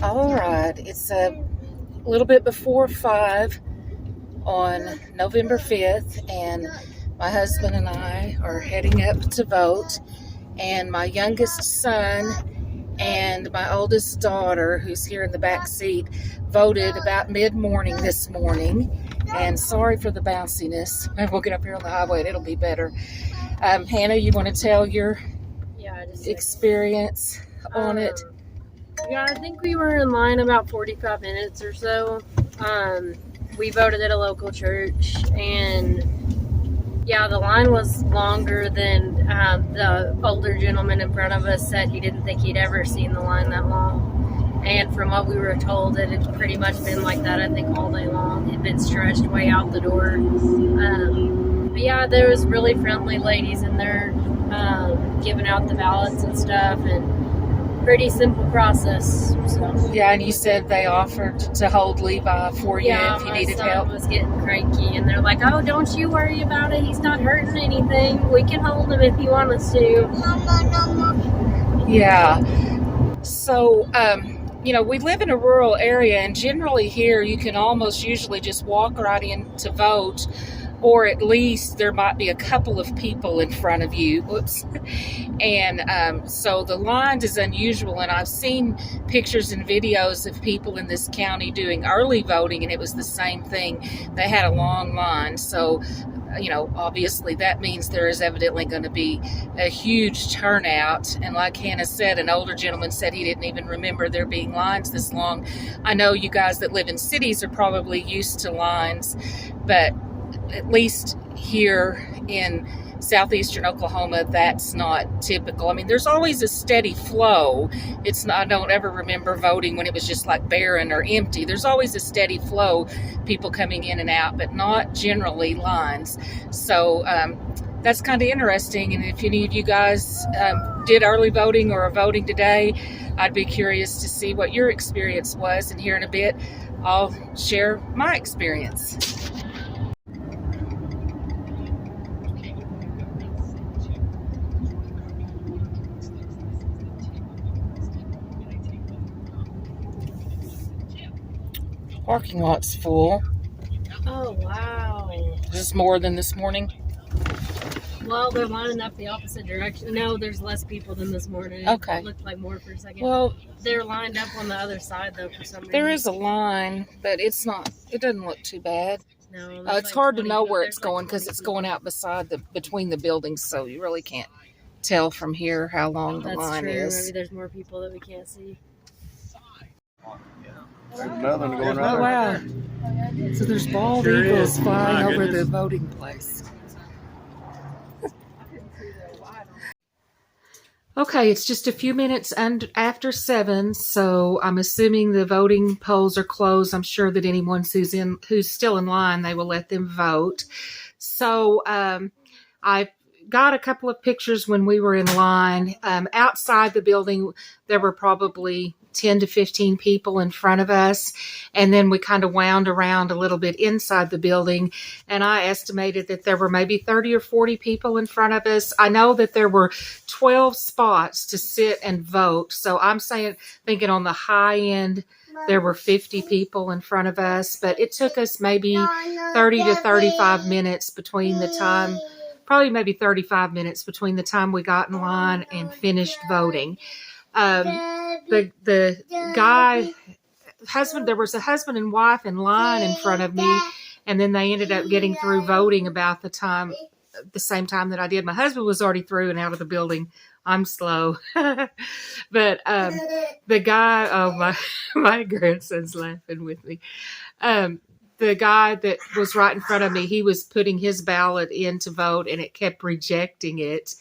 All right, it's a little bit before 5 on November 5th, and my husband and I are heading up to vote. And my youngest son and my oldest daughter, who's here in the back seat, voted about mid-morning this morning. And sorry for the bounciness. We'll get up here on the highway and it'll be better. Hannah, you want to tell your experience on it? Yeah, I think we were in line about 45 minutes or so. We voted at a local church, and yeah, the line was longer than the older gentleman in front of us said. He didn't think he'd ever seen the line that long. And from what we were told, it had pretty much been like that, I think, all day long. It had been stretched way out the door. But yeah, there was really friendly ladies in there giving out the ballots and stuff, and pretty simple process. So. Yeah, and you said they offered to hold Levi for you if you needed help. My son was getting cranky, and they're like, "Oh, don't you worry about it. He's not hurting anything. We can hold him if you want us to." Yeah. So, we live in a rural area, and generally here you can almost usually just walk right in to vote, or at least there might be a couple of people in front of you. Whoops. And so the line is unusual, and I've seen pictures and videos of people in this county doing early voting, and it was the same thing. They had a long line. So, obviously that means there is evidently going to be a huge turnout. And like Hannah said, an older gentleman said he didn't even remember there being lines this long. I know you guys that live in cities are probably used to lines, but at least here in southeastern Oklahoma, that's not typical. I mean, there's always a steady flow. I don't ever remember voting when it was just like barren or empty. There's always a steady flow, people coming in and out, but not generally lines. So that's kind of interesting. And if any of you guys did early voting or are voting today, I'd be curious to see what your experience was. And here in a bit, I'll share my experience. Parking lot's full. Oh, wow. Is this more than this morning? Well, they're lining up the opposite direction. No, there's less people than this morning. Okay. It looked like more for a second. Well, they're lined up on the other side, though, for some reason. There is a line, but it doesn't look too bad. No, it's hard to know where it's going because it's going out between the buildings, so you really can't tell from here how long the line is. Maybe there's more people that we can't see. There's nothing going on. Oh, wow. So there's bald eagles flying over the voting place. Okay, it's just a few minutes after 7, so I'm assuming the voting polls are closed. I'm sure that anyone who's still in line, they will let them vote. So I got a couple of pictures when we were in line. Outside the building, there were probably 10 to 15 people in front of us. And then we kind of wound around a little bit inside the building. And I estimated that there were maybe 30 or 40 people in front of us. I know that there were 12 spots to sit and vote. So I'm thinking on the high end, there were 50 people in front of us. But it took us maybe 30 to 35 minutes between the time, probably maybe 35 minutes between the time we got in line and finished voting. The there was a husband and wife in line in front of me, and then they ended up getting through voting about the same time that I did. My husband was already through and out of the building. I'm slow. But the guy, oh, my grandson's laughing with me. The guy that was right in front of me, he was putting his ballot in to vote, and it kept rejecting it.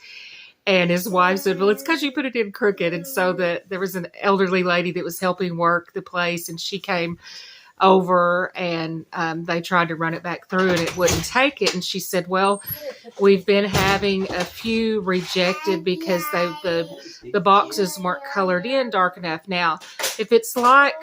And his wife said, well, it's because you put it in crooked. And so there was an elderly lady that was helping work the place, and she came over and they tried to run it back through and it wouldn't take it. And she said, well, we've been having a few rejected because the boxes weren't colored in dark enough. Now, if it's like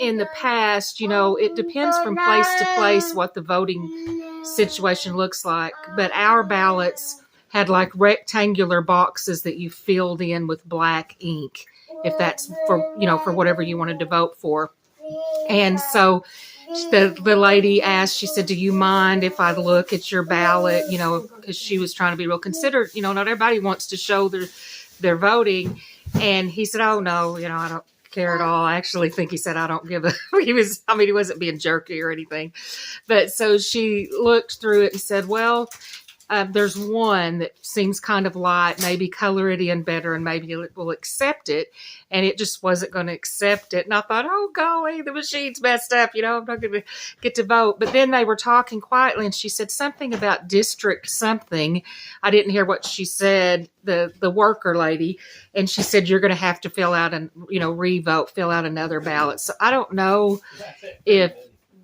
in the past, it depends from place to place what the voting situation looks like. But our ballots had like rectangular boxes that you filled in with black ink, if that's for, you know, for whatever you wanted to vote for. And so the lady asked, she said, do you mind if I look at your ballot? You know, because she was trying to be real considerate. You know, not everybody wants to show their voting. And he said, oh, no, you know, I don't care at all. I actually think he said, I don't give a, he wasn't being jerky or anything. But so she looked through it and said, well, there's one that seems kind of light, maybe color it in better and maybe it will accept it. And it just wasn't going to accept it. And I thought, oh, golly, the machine's messed up. You know, I'm not going to get to vote. But then they were talking quietly and she said something about district something. I didn't hear what she said, the worker lady. And she said, you're going to have to fill out and, you know, revote, fill out another ballot. So I don't know if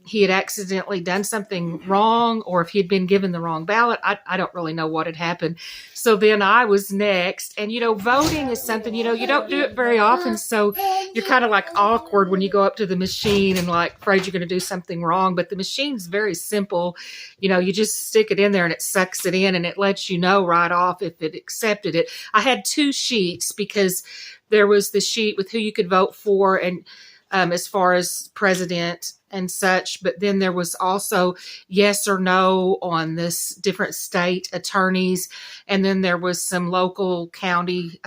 he had accidentally done something wrong or if he'd been given the wrong ballot. I don't really know what had happened. So then I was next. And, you know, voting is something, you know, you don't do it very often. So you're kind of like awkward when you go up to the machine and like afraid you're going to do something wrong. But the machine's very simple. You know, you just stick it in there and it sucks it in and it lets you know right off if it accepted it. I had 2 sheets because there was the sheet with who you could vote for and as far as president and such, but then there was also yes or no on this different state attorneys, and then there was some local county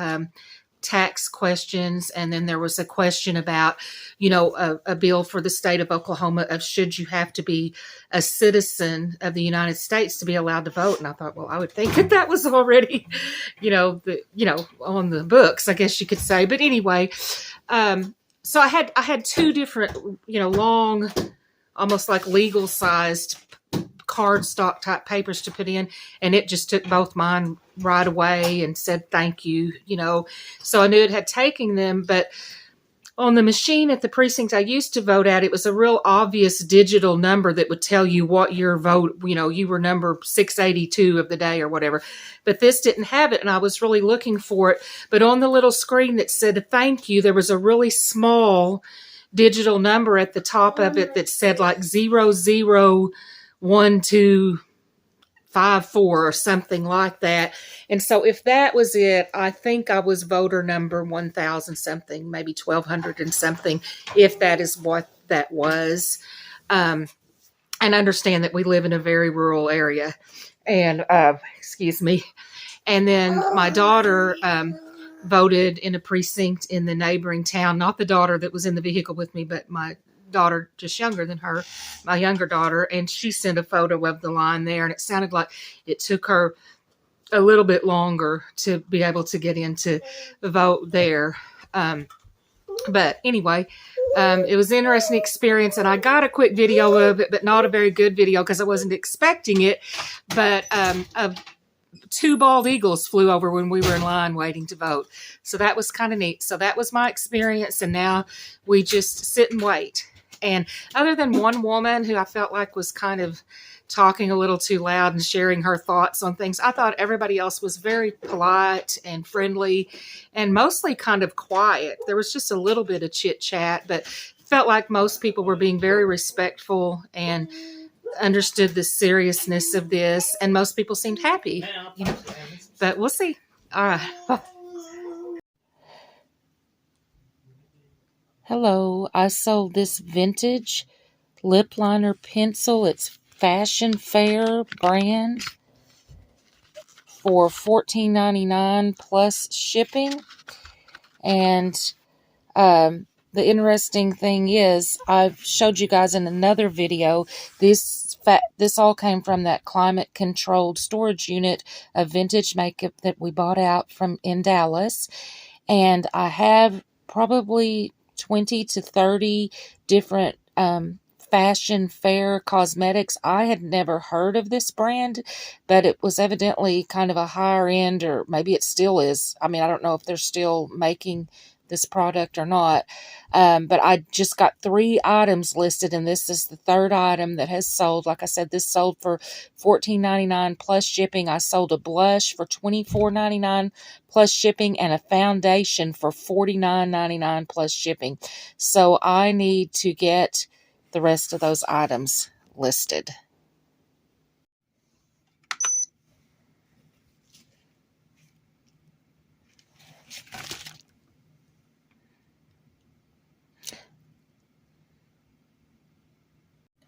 tax questions, and then there was a question about, you know, a bill for the state of Oklahoma of should you have to be a citizen of the United States to be allowed to vote. And I thought, well, I would think that was already, you know, on the books, I guess you could say. But anyway, so I had 2 different, you know, long, almost like legal sized cardstock type papers to put in. And it just took both mine right away and said, thank you, you know. So I knew it had taken them. But on the machine at the precinct I used to vote at, it was a real obvious digital number that would tell you what your vote, you know, you were number 682 of the day or whatever. But this didn't have it, and I was really looking for it. But on the little screen that said thank you, there was a really small digital number at the top of it that said like 001254 or something like that. And so if that was it, I think I was voter number 1000 something, maybe 1200 and something, if that is what that was. And understand that we live in a very rural area. And, excuse me. And then my daughter voted in a precinct in the neighboring town, not the daughter that was in the vehicle with me, but my daughter just younger than her, my younger daughter, and she sent a photo of the line there, and it sounded like it took her a little bit longer to be able to get into the vote there. But anyway, it was an interesting experience, and I got a quick video of it, but not a very good video because I wasn't expecting it. But 2 bald eagles flew over when we were in line waiting to vote. So that was kind of neat. So that was my experience, and now we just sit and wait. And other than one woman who I felt like was kind of talking a little too loud and sharing her thoughts on things, I thought everybody else was very polite and friendly and mostly kind of quiet. There was just a little bit of chit chat, but felt like most people were being very respectful and understood the seriousness of this, and most people seemed happy, you know. But we'll see. All right. Hello, I sold this vintage lip liner pencil. It's Fashion Fair brand for $14.99 plus shipping. And the interesting thing is, I've showed you guys in another video, this all came from that climate controlled storage unit of vintage makeup that we bought out in Dallas. And I have probably 20 to 30 different Fashion Fair cosmetics. I had never heard of this brand, but it was evidently kind of a higher end, or maybe it still is. I mean, I don't know if they're still making this product or not. But I just got 3 items listed, and this is the 3rd item that has sold. Like I said, this sold for $14.99 plus shipping. I sold a blush for $24.99 plus shipping and a foundation for $49.99 plus shipping. So I need to get the rest of those items listed.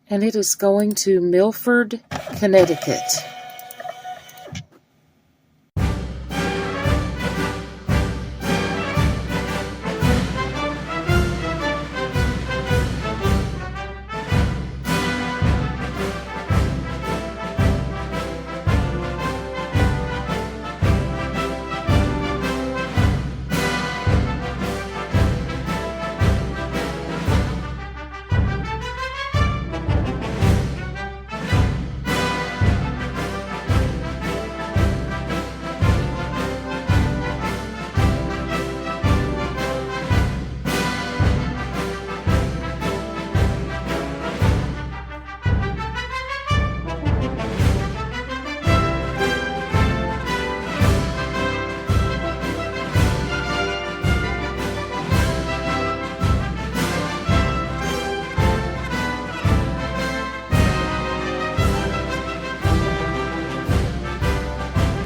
and it is going to Milford, Connecticut.